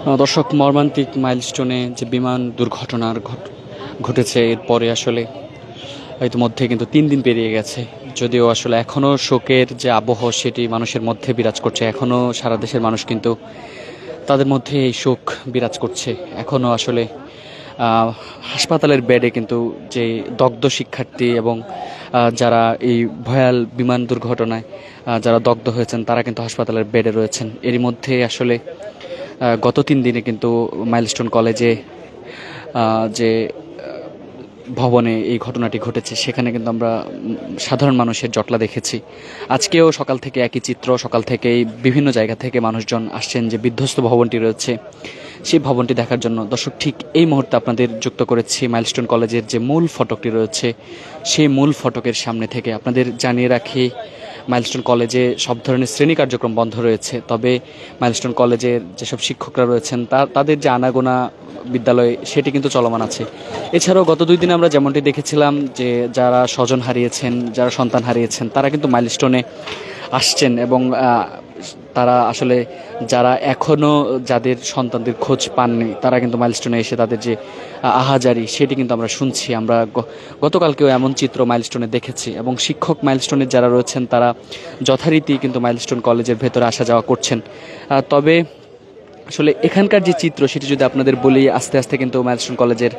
দর্শক, মর্মান্তিক মাইলস্টোনে যে বিমান দুর্ঘটনার ঘটেছে এরপরে আসলে ইতিমধ্যে কিন্তু 3 দিন পেরিয়ে গেছে। যদিও আসলে এখনও শোকের যে আবহ সেটি মানুষের মধ্যে বিরাজ করছে, এখনও সারা দেশের মানুষ কিন্তু তাদের মধ্যে এই শোক বিরাজ করছে। এখনও আসলে হাসপাতালের বেডে কিন্তু যে দগ্ধ শিক্ষার্থী এবং যারা এই ভয়াল বিমান দুর্ঘটনায় যারা দগ্ধ হয়েছেন তারা কিন্তু হাসপাতালের বেডে রয়েছেন। এরই মধ্যে আসলে গত 3 দিনে কিন্তু মাইলস্টোন কলেজে যে ভবনে এই ঘটনাটি ঘটেছে সেখানে কিন্তু আমরা সাধারণ মানুষের জটলা দেখেছি। আজকেও সকাল থেকে একই চিত্র, সকাল থেকেই বিভিন্ন জায়গা থেকে মানুষজন আসছেন যে বিধ্বস্ত ভবনটি রয়েছে সেই ভবনটি দেখার জন্য। দর্শক, ঠিক এই মুহূর্তে আপনাদের যুক্ত করেছি মাইলস্টোন কলেজের যে মূল ফটকটি রয়েছে সেই মূল ফটকের সামনে থেকে। আপনাদের জানিয়ে রাখি, মাইলস্টোন কলেজে সব ধরনের শ্রেণী কার্যক্রম বন্ধ রয়েছে, তবে মাইলস্টোন কলেজের যেসব শিক্ষকরা রয়েছেন তাদের যে আনাগোনা বিদ্যালয়ে সেটি কিন্তু চলমান আছে। এছাড়াও গত 2 দিন আমরা যেমনটি দেখেছিলাম যে যারা স্বজন হারিয়েছেন, যারা সন্তান হারিয়েছেন তারা কিন্তু মাইলস্টোনে আসছেন এবং তারা আসলে যারা এখনও যাদের সন্তানদের খোঁজ পাননি তারা কিন্তু মাইলস্টোনে এসে তাদের যে আহাজারি সেটি কিন্তু আমরা শুনছি। আমরা গতকালকেও এমন চিত্র মাইলস্টোনে দেখেছি এবং শিক্ষক মাইলস্টোনের যারা রয়েছেন তারা যথারীতি কিন্তু মাইলস্টোন কলেজের ভেতরে আসা যাওয়া করছেন। তবে আসলে এখানকার যে চিত্র সেটি যদি আপনাদের বলি, আস্তে আস্তে কিন্তু মাইলস্টোন কলেজের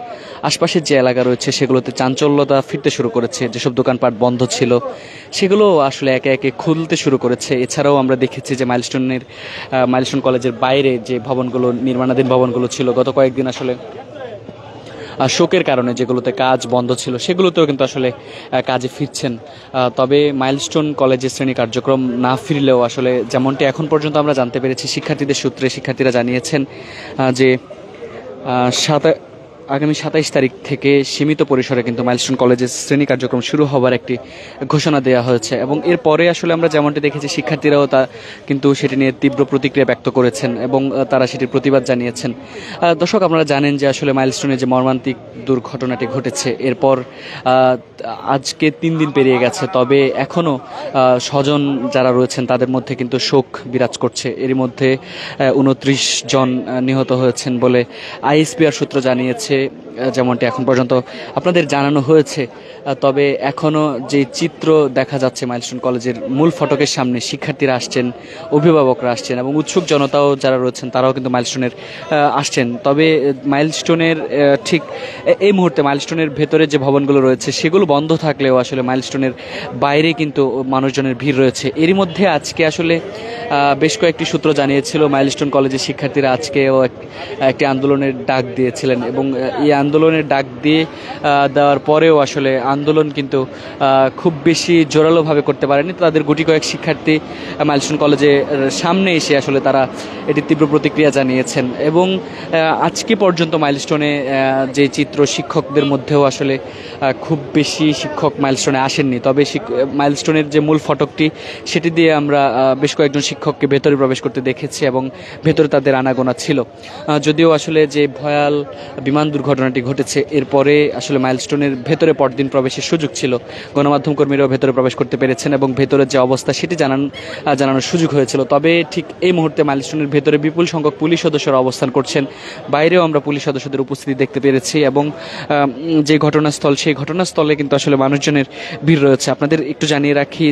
আশপাশের যে এলাকা রয়েছে সেগুলোতে চাঞ্চল্যতা ফিরতে শুরু করেছে। যেসব দোকানপাট বন্ধ ছিল সেগুলো আসলে একে একে খুলতে শুরু করেছে। এছাড়াও আমরা দেখেছি যে মাইলস্টোন কলেজের বাইরে যে ভবনগুলো, নির্মাণাধীন ভবনগুলো ছিল গত কয়েকদিন আসলে শোকের কারণে যেগুলোতে কাজ বন্ধ ছিল সেগুলোতেও কিন্তু আসলে কাজে ফিরছেন। তবে মাইলস্টোন কলেজের শ্রেণী কার্যক্রম না ফিরলেও আসলে যেমনটি এখন পর্যন্ত আমরা জানতে পেরেছি শিক্ষার্থীদের সূত্রে, শিক্ষার্থীরা জানিয়েছেন যে আগামী 27 তারিখ থেকে সীমিত পরিসরে কিন্তু মাইলস্টোন কলেজের শ্রেণী কার্যক্রম শুরু হবার একটি ঘোষণা দেওয়া হয়েছে এবং এরপরে আসলে আমরা যেমনটি দেখেছি শিক্ষার্থীরাও কিন্তু সেটি নিয়ে তীব্র প্রতিক্রিয়া ব্যক্ত করেছেন এবং তারা সেটির প্রতিবাদ জানিয়েছেন। দর্শক, আপনারা জানেন যে আসলে মাইলস্টোনে যে মর্মান্তিক দুর্ঘটনাটি ঘটেছে এরপর আজকে 3 দিন পেরিয়ে গেছে, তবে এখনও স্বজন যারা রয়েছেন তাদের মধ্যে কিন্তু শোক বিরাজ করছে। এরই মধ্যে 29 জন নিহত হয়েছেন বলে আইএসপিআর সূত্র জানিয়েছে, যেমনটি এখন পর্যন্ত আপনাদের জানানো হয়েছে। তবে এখনও যে চিত্র দেখা যাচ্ছে মাইলস্টোন কলেজের মূল ফটকের সামনে, শিক্ষার্থীরা আসছেন, অভিভাবকরা আসছেন এবং উৎসুক জনতাও যারা রয়েছেন তারাও কিন্তু মাইলস্টোনের আসছেন। তবে মাইলস্টোনের ঠিক এই মুহূর্তে মাইলস্টোনের ভেতরে যে ভবনগুলো রয়েছে সেগুলো বন্ধ থাকলেও আসলে মাইলস্টোনের বাইরে কিন্তু মানুষজনের ভিড় রয়েছে। এরই মধ্যে আজকে আসলে বেশ কয়েকটি সূত্র জানিয়েছিল মাইলস্টোন কলেজের শিক্ষার্থীরা আজকেও একটি আন্দোলনের ডাক দিয়েছিলেন এবং এই আন্দোলনের ডাক দেওয়ার পরেও আসলে আন্দোলন কিন্তু খুব বেশি জোরালোভাবে করতে পারেনি। তাদের গুটি কয়েক শিক্ষার্থী মাইলস্টোন কলেজের সামনে এসে আসলে তারা এটি তীব্র প্রতিক্রিয়া জানিয়েছেন এবং আজকে পর্যন্ত মাইলস্টোনে যে চিত্র, শিক্ষকদের মধ্যেও আসলে খুব বেশি শিক্ষক মাইলস্টোনে আসেননি। তবে মাইলস্টোনের যে মূল ফটকটি সেটি দিয়ে আমরা বেশ কয়েকজন শিক্ষককে ভেতরে প্রবেশ করতে দেখেছি এবং ভেতরে তাদের আনাগোনা ছিল। যদিও আসলে যে ভয়াল বিমান দুর্ঘটনাটি ঘটেছে এরপরে আসলে মাইলস্টোনের ভেতরে পরদিন প্রবেশের সুযোগ ছিল, গণমাধ্যম কর্মীরাও ভেতরে প্রবেশ করতে পেরেছেন এবং ভেতরের যে অবস্থা সেটি জানানোর সুযোগ হয়েছিল। তবে ঠিক এই মুহূর্তে মাইলস্টোনের ভেতরে বিপুল সংখ্যক পুলিশ সদস্যরা অবস্থান করছেন, বাইরেও আমরা পুলিশ সদস্যদের উপস্থিতি দেখতে পেরেছি এবং যে ঘটনাস্থল সেই ঘটনাস্থলে কিন্তু আসলে মানুষজনের ভিড় রয়েছে। আপনাদের একটু জানিয়ে রাখি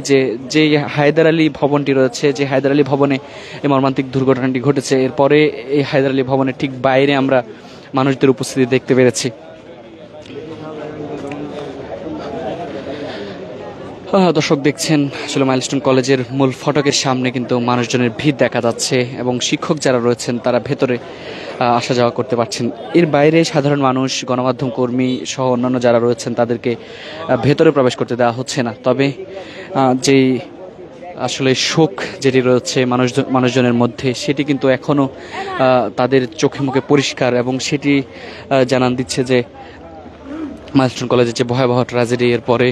যে হায়দার আলী ভবনটি রয়েছে, যে হায়দার আলী ভবনে এই মর্মান্তিক দুর্ঘটনাটি ঘটেছে এরপরে এই হায়দার আলী ভবনের ঠিক বাইরে আমরা মানুষদের উপস্থিতি দেখতে পেরেছি। দর্শক, দেখছেন আসলে মাইলস্টোন কলেজের মূল ফটকের সামনে কিন্তু মানুষজনের ভিড় দেখা যাচ্ছে এবং শিক্ষক যারা রয়েছেন তারা ভেতরে আসা যাওয়া করতে পারছেন। এর বাইরে সাধারণ মানুষ, গণমাধ্যম কর্মী সহ অন্যান্য যারা রয়েছেন তাদেরকে ভেতরে প্রবেশ করতে দেওয়া হচ্ছে না। তবে যেই আসলে শোক যেটি রয়েছে মানুষজনের মধ্যে সেটি কিন্তু এখনও তাদের চোখে মুখে পরিষ্কার এবং সেটি জানান দিচ্ছে যে মাইলস্টোন কলেজের যে ভয়াবহ ট্র্যাজেডি এর পরে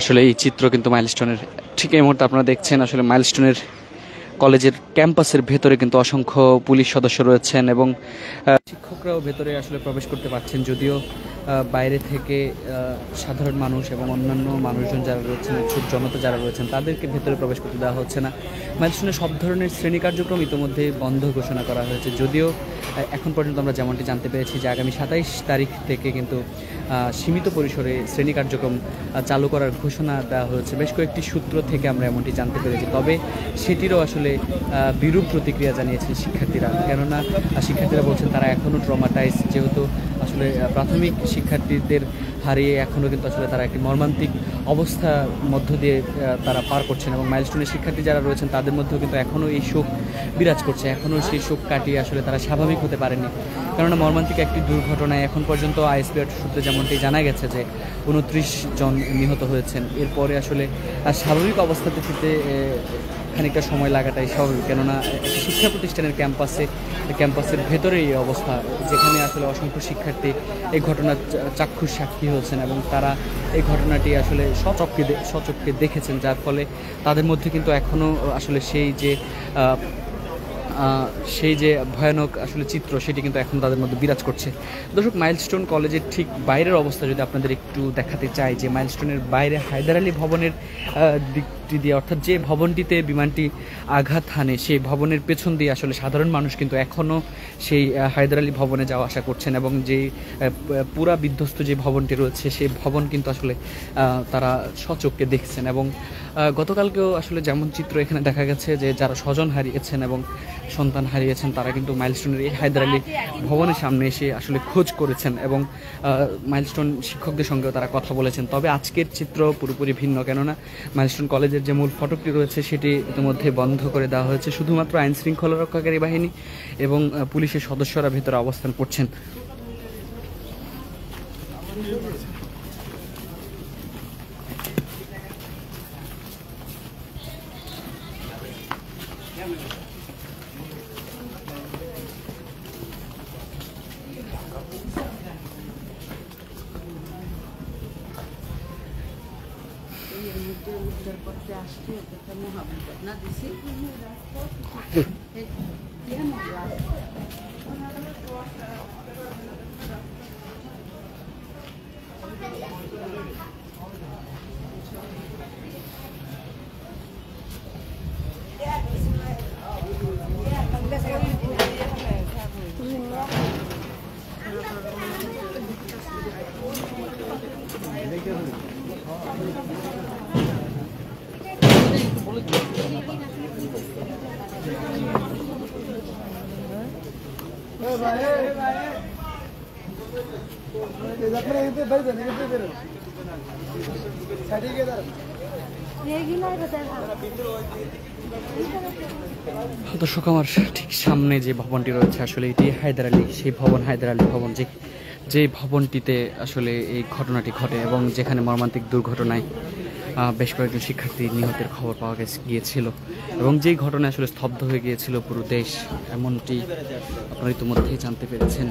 আসলে এই চিত্র কিন্তু মাইলস্টোনের ঠিক এই মুহূর্তে আপনারা দেখছেন আসলে মাইলস্টোনের কলেজের ক্যাম্পাসের ভেতরে কিন্তু অসংখ্য পুলিশ সদস্য রয়েছেন এবং শিক্ষকরাও ভেতরে আসলে প্রবেশ করতে পারছেন। যদিও বাইরে থেকে সাধারণ মানুষ এবং অন্যান্য মানুষজন যারা রয়েছেন, উৎসুক জনতা যারা রয়েছেন, তাদেরকে ভেতরে প্রবেশ করতে দেওয়া হচ্ছে না। মাইলস্টোনে সব ধরনের শ্রেণী কার্যক্রম ইতিমধ্যে বন্ধ ঘোষণা করা হয়েছে, যদিও এখন পর্যন্ত আমরা যেমনটি জানতে পেরেছি যে আগামী 27 তারিখ থেকে কিন্তু সীমিত পরিসরে শ্রেণী কার্যক্রম চালু করার ঘোষণা দেওয়া হয়েছে। বেশ কয়েকটি সূত্র থেকে আমরা এমনটি জানতে পেরেছি, তবে সেটিরও আসলে বিরূপ প্রতিক্রিয়া জানিয়েছেন শিক্ষার্থীরা। কেননা শিক্ষার্থীরা বলছেন তারা এখনও ট্রমাটাইজ, যেহেতু আসলে প্রাথমিক শিক্ষার্থীদের হারিয়ে এখনও কিন্তু আসলে তারা একটি মর্মান্তিক অবস্থার মধ্য দিয়ে তারা পার করছেন, এবং মাইলস্টোনের শিক্ষার্থী যারা রয়েছেন তাদের মধ্যেও কিন্তু এখনও এই শোক বিরাজ করছে, এখনও সেই শোক কাটিয়ে আসলে তারা স্বাভাবিক হতে পারেনি। কেননা মর্মান্তিক একটি দুর্ঘটনায় এখন পর্যন্ত আইএসপিআর সূত্রে যেমনটি জানা গেছে যে 29 জন নিহত হয়েছেন। এরপরে আসলে স্বাভাবিক অবস্থাতে ফিরতে খানিকটা সময় লাগাটাই স্বাভাবিক, কেননা শিক্ষা প্রতিষ্ঠানের ক্যাম্পাসের ভেতরে এই অবস্থা, যেখানে আসলে অসংখ্য শিক্ষার্থী এই ঘটনার চাক্ষুষ সাক্ষী হয়েছেন এবং তারা এই ঘটনাটি আসলে সচক্ষে দেখেছেন, যার ফলে তাদের মধ্যে কিন্তু এখনও আসলে সেই যে ভয়ানক আসলে চিত্র, সেটি কিন্তু এখন তাদের মধ্যে বিরাজ করছে। দর্শক, মাইলস্টোন কলেজের ঠিক বাইরের অবস্থা যদি আপনাদের একটু দেখাতে চাই, যে মাইলস্টোনের বাইরে হায়দার আলী ভবনের দিকটি দিয়ে, অর্থাৎ যে ভবনটিতে বিমানটি আঘাত হানে, সেই ভবনের পেছন দিয়ে আসলে সাধারণ মানুষ কিন্তু এখনও সেই হায়দার আলী ভবনে যাওয়া আসা করছেন, এবং যে পুরা বিধ্বস্ত যে ভবনটি রয়েছে সেই ভবন কিন্তু আসলে তারা সচক্ষে দেখছেন। এবং গতকালকেও আসলে যেমন চিত্র এখানে দেখা গেছে যে যারা স্বজন হারিয়েছেন এবং সন্তান হারিয়েছেন, তারা কিন্তু মাইলস্টোনের এই হায়দার আলী ভবনের সামনে এসে আসলে খোঁজ করেছেন এবং মাইলস্টোন শিক্ষকদের সঙ্গেও তারা কথা বলেছেন। তবে আজকের চিত্র পুরোপুরি ভিন্ন, কেননা মাইলস্টোন কলেজের যে মূল ফটকটি রয়েছে সেটি ইতিমধ্যে বন্ধ করে দেওয়া হয়েছে, শুধুমাত্র আইন শৃঙ্খলা রক্ষাকারী বাহিনী এবং পুলিশের সদস্যরা ভেতরে অবস্থান করছেন। দর্শক, আমার ঠিক সামনে যে ভবনটি রয়েছে আসলে এটি হায়দার আলী, সেই ভবন হায়দার আলী ভবন, যে ভবনটিতে আসলে এই ঘটনাটি ঘটে এবং যেখানে মর্মান্তিক দুর্ঘটনায় বেশ কয়েকজন শিক্ষার্থী নিহতের খবর পাওয়া গিয়েছিল এবং যেই ঘটনায় আসলে স্তব্ধ হয়ে গিয়েছিল পুরো দেশ, এমনটি আপনারা ইতিমধ্যেই জানতে পেরেছেন।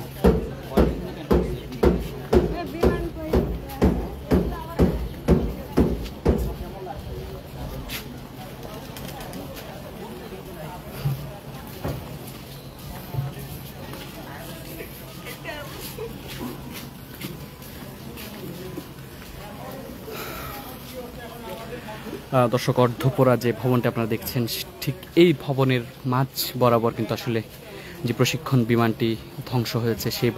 দর্শক, অর্ধপোড়া যে ভবনটা আপনারা দেখছেন, ঠিক এই ভবনের মাঝ বরাবর কিন্তু আসলে যে প্রশিক্ষণ বিমানটি ধ্বংস হয়েছে, সেই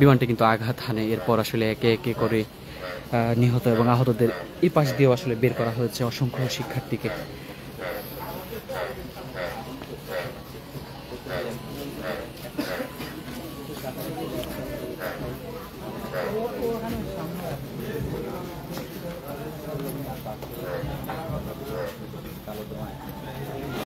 বিমানটি কিন্তু আঘাত হানে। এরপর আসলে একে একে করে নিহত এবং আহতদের এই পাশ দিয়েও আসলে বের করা হয়েছে অসংখ্য শিক্ষার্থীকে।